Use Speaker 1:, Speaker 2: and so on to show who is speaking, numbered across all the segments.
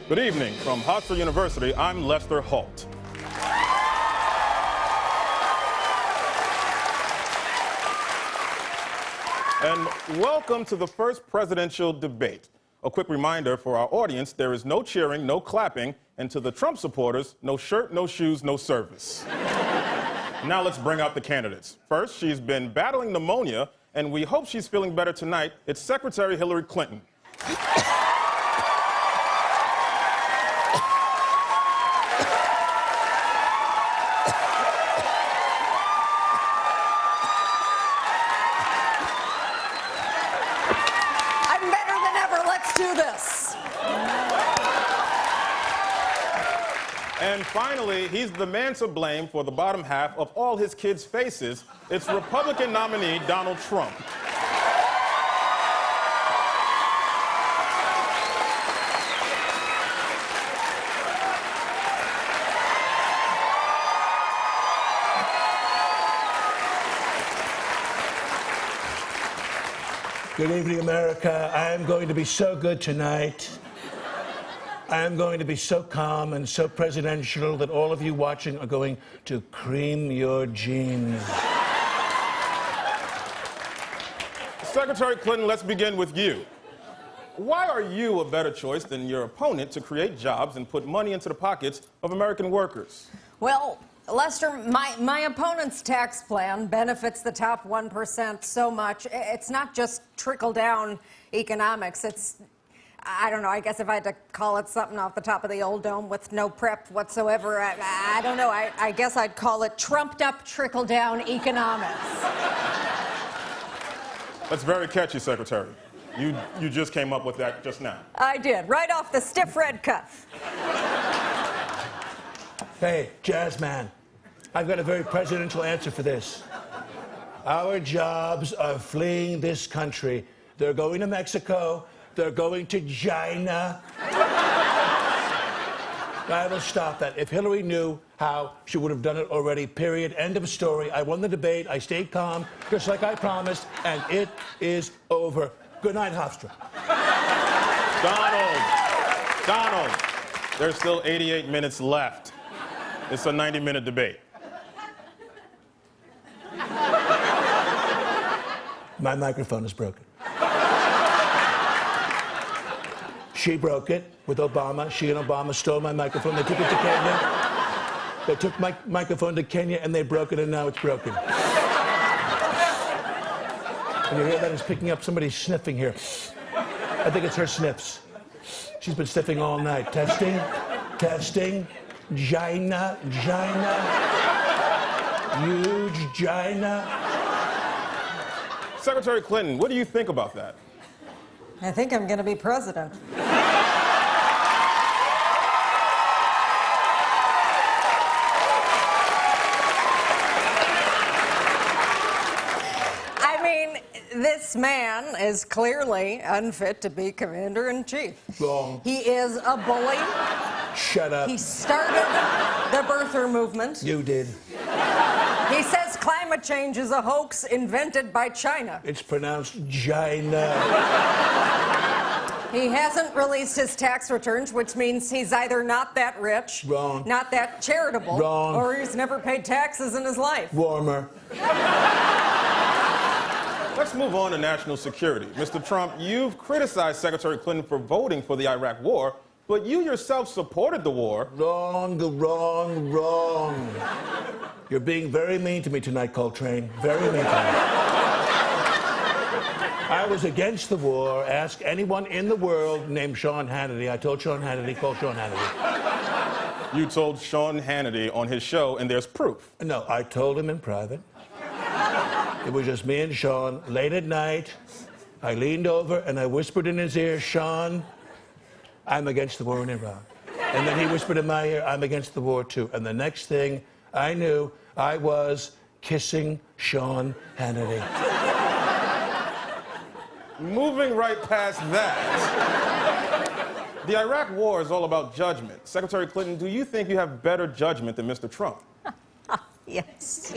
Speaker 1: Good evening. From Hofstra University, I'm Lester Holt. And welcome to the first presidential debate. A quick reminder for our audience, there is no cheering, no clapping, and to the Trump supporters, no shirt, no shoes, no service. Now let's bring out the candidates. First, she's been battling pneumonia, and we hope she's feeling better tonight. It's Secretary Hillary Clinton. And finally, he's the man to blame for the bottom half of all his kids' faces. It's Republican nominee Donald Trump.
Speaker 2: Good evening, America. I am going to be so good tonight. I am going to be so calm and so presidential that all of you watching are going to cream your jeans.
Speaker 1: Secretary Clinton, let's begin with you. Why are you a better choice than your opponent to create jobs and put money into the pockets of American workers?
Speaker 3: Well, Lester, my opponent's tax plan benefits the top 1% so much. It's not just trickle-down economics. It's, I don't know, I guess if I had to call it something off the top of the old dome with no prep whatsoever, I don't know, I guess I'd call it trumped-up trickle-down economics.
Speaker 1: That's very catchy, Secretary. You just came up with that just now.
Speaker 3: I did, right off the stiff red cuff.
Speaker 2: Hey, jazz man, I've got a very presidential answer for this. Our jobs are fleeing this country. They're going to Mexico. They're going to China. I will stop that. If Hillary knew how, she would have done it already, period. End of story. I won the debate. I stayed calm, just like I promised, and it is over. Good night, Hofstra.
Speaker 1: Donald, there's still 88 minutes left. It's a 90-minute debate.
Speaker 2: My microphone is broken. She broke it with Obama. She and Obama stole my microphone. They took it to Kenya. They took my microphone to Kenya, and they broke it, and now it's broken. And you hear that? It's picking up somebody sniffing here. I think it's her sniffs. She's been sniffing all night. Testing, testing. Gina, huge Gina.
Speaker 1: Secretary Clinton, what do you think about that?
Speaker 3: I think I'm going to be president. I mean, this man is clearly unfit to be commander-in-chief.
Speaker 2: Wrong.
Speaker 3: He is a bully.
Speaker 2: Shut up.
Speaker 3: He started the birther movement.
Speaker 2: You did.
Speaker 3: He says climate change is a hoax invented by China.
Speaker 2: It's pronounced Gina.
Speaker 3: He hasn't released his tax returns, which means he's either not that rich,
Speaker 2: Wrong.
Speaker 3: not that charitable,
Speaker 2: Wrong.
Speaker 3: or he's never paid taxes in his life.
Speaker 2: Warmer.
Speaker 1: Let's move on to national security. Mr. Trump, you've criticized Secretary Clinton for voting for the Iraq War, but you yourself supported the war.
Speaker 2: Wrong. You're being very mean to me tonight, Coltrane. Very mean to me. I was against the war. Ask anyone in the world named Sean Hannity. I told Sean Hannity, call Sean Hannity.
Speaker 1: You told Sean Hannity on his show, and there's proof.
Speaker 2: No, I told him in private. It was just me and Sean. Late at night, I leaned over and I whispered in his ear, Sean, I'm against the war in Iraq. And then he whispered in my ear, I'm against the war too. And the next thing I knew, I was kissing Sean Hannity.
Speaker 1: Moving right past that, the Iraq war is all about judgment. Secretary Clinton, do you think you have better judgment than Mr. Trump?
Speaker 3: Yes.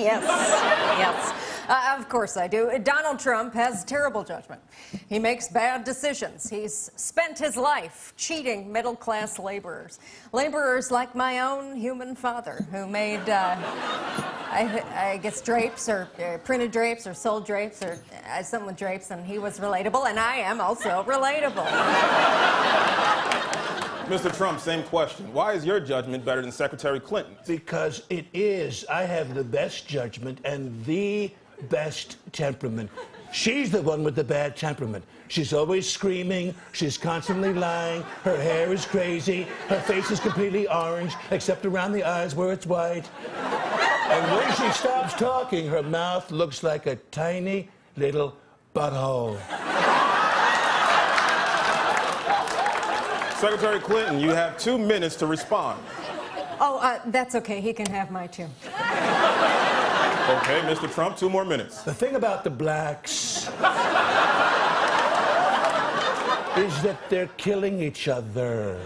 Speaker 3: Of course I do. Donald Trump has terrible judgment. He makes bad decisions. He's spent his life cheating middle-class laborers. Laborers like my own human father, who made, I guess, drapes, or printed drapes, or sold drapes, or something with drapes, and he was relatable, and I am also relatable.
Speaker 1: Mr. Trump, same question. Why is your judgment better than Secretary Clinton's?
Speaker 2: Because it is. I have the best judgment and the best temperament. She's the one with the bad temperament. She's always screaming. She's constantly lying. Her hair is crazy. Her face is completely orange, except around the eyes where it's white. And when she stops talking, her mouth looks like a tiny little butthole.
Speaker 1: Secretary Clinton, you have 2 minutes to respond.
Speaker 3: Oh, that's okay. He can have my 2.
Speaker 1: Okay, Mr. Trump, 2 more minutes.
Speaker 2: The thing about the blacks is that they're killing each other.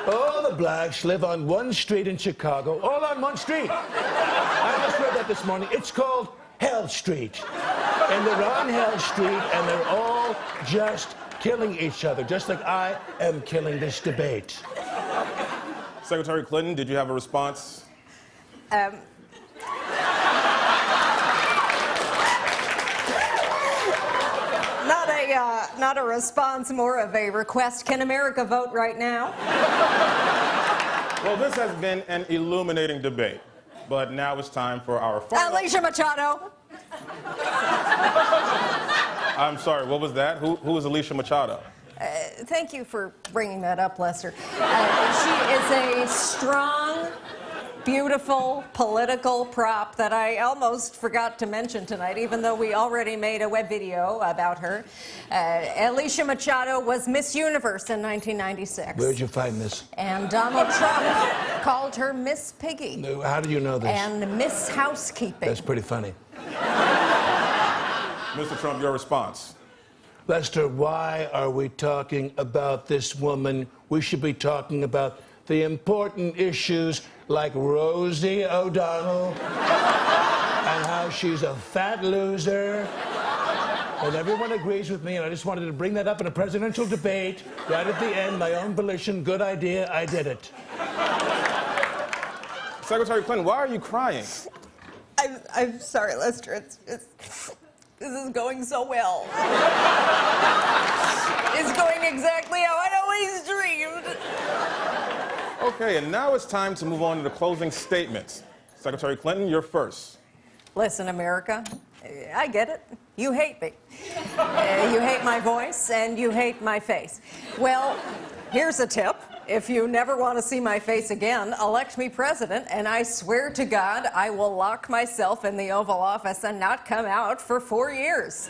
Speaker 2: All the blacks live on one street in Chicago, all on one street. I just read that this morning. It's called Hell Street. And they're on Hell Street, and they're all just killing each other, just like I am killing this debate.
Speaker 1: Secretary Clinton, did you have a response?
Speaker 3: Not a response, more of a request. Can America vote right now?
Speaker 1: Well, this has been an illuminating debate, but now it's time for our final...
Speaker 3: Alicia Machado.
Speaker 1: I'm sorry, what was that? Who is Alicia Machado?
Speaker 3: Thank you for bringing that up, Lester. She is a strong, beautiful political prop that I almost forgot to mention tonight, even though we already made a web video about her. Alicia Machado was Miss Universe in 1996.
Speaker 2: Where'd you find this?
Speaker 3: And Donald Trump called her Miss Piggy.
Speaker 2: How do you know this?
Speaker 3: And Miss Housekeeping.
Speaker 2: That's pretty funny.
Speaker 1: Mr. Trump, your response.
Speaker 2: Lester, why are we talking about this woman? We should be talking about the important issues like Rosie O'Donnell and how she's a fat loser. And everyone agrees with me, and I just wanted to bring that up in a presidential debate right at the end, my own volition. Good idea, I did it.
Speaker 1: Secretary Clinton, why are you crying?
Speaker 3: I'm sorry, Lester. This is going so well. It's going exactly how I'd always dreamed.
Speaker 1: Okay, and now it's time to move on to the closing statements. Secretary Clinton, you're first.
Speaker 3: Listen, America, I get it. You hate me. You hate my voice, and you hate my face. Well, here's a tip. If you never want to see my face again, elect me president, and I swear to God I will lock myself in the Oval Office and not come out for 4 years.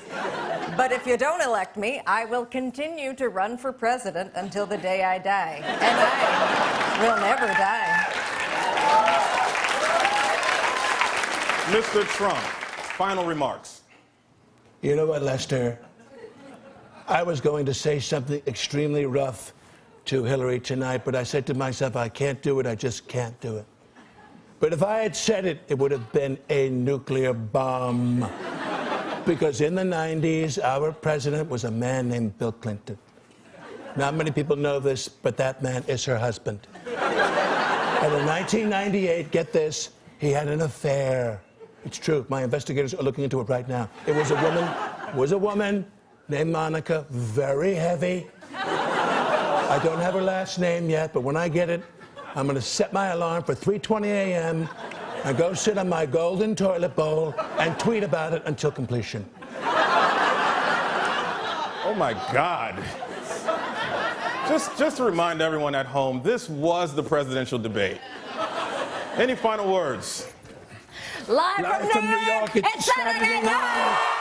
Speaker 3: But if you don't elect me, I will continue to run for president until the day I die. And I will never die.
Speaker 1: Mr. Trump, final remarks.
Speaker 2: You know what, Lester? I was going to say something extremely rough to Hillary tonight, but I said to myself, I can't do it, I just can't do it. But if I had said it, it would have been a nuclear bomb. Because in the 90s, our president was a man named Bill Clinton. Not many people know this, but that man is her husband. And in 1998, get this, he had an affair. It's true, my investigators are looking into it right now. It was a woman named Monica, very heavy. I don't have her last name yet, but when I get it, I'm going to set my alarm for 3:20 a.m. and go sit on my golden toilet bowl and tweet about it until completion.
Speaker 1: Oh, my God. Just to remind everyone at home, this was the presidential debate. Any final words?
Speaker 3: Live from New York, it's Saturday night.